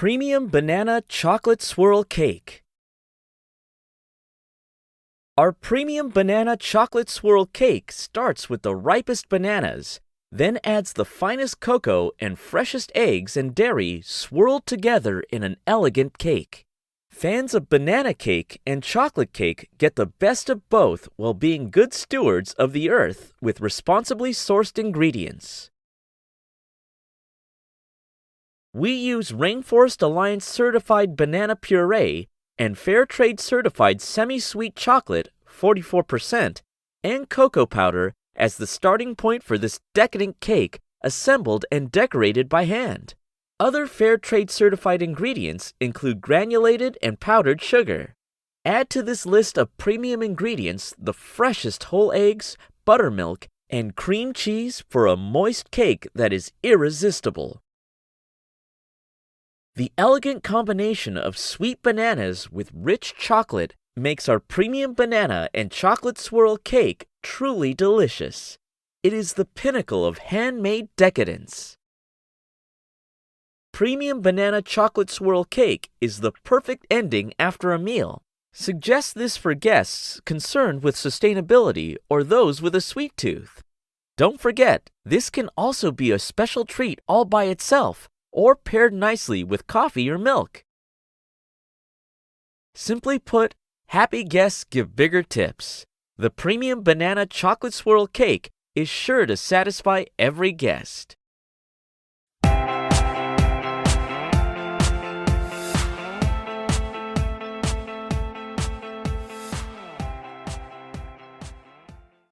Premium Banana Chocolate Swirl Cake. Our Premium Banana Chocolate Swirl Cake starts with the ripest bananas, then adds the finest cocoa and freshest eggs and dairy swirled together in an elegant cake. Fans of banana cake and chocolate cake get the best of both while being good stewards of the earth with responsibly sourced ingredients. We use Rainforest Alliance certified banana puree and Fair Trade certified semi-sweet chocolate, 44%, and cocoa powder as the starting point for this decadent cake assembled and decorated by hand. Other Fair Trade certified ingredients include granulated and powdered sugar. Add to this list of premium ingredients the freshest whole eggs, buttermilk, and cream cheese for a moist cake that is irresistible. The elegant combination of sweet bananas with rich chocolate makes our premium banana and chocolate swirl cake truly delicious. It is the pinnacle of handmade decadence. Premium banana chocolate swirl cake is the perfect ending after a meal. Suggest this for guests concerned with sustainability or those with a sweet tooth. Don't forget, this can also be a special treat all by itself, or paired nicely with coffee or milk. Simply put, happy guests give bigger tips. The Premium Banana Chocolate Swirl Cake is sure to satisfy every guest.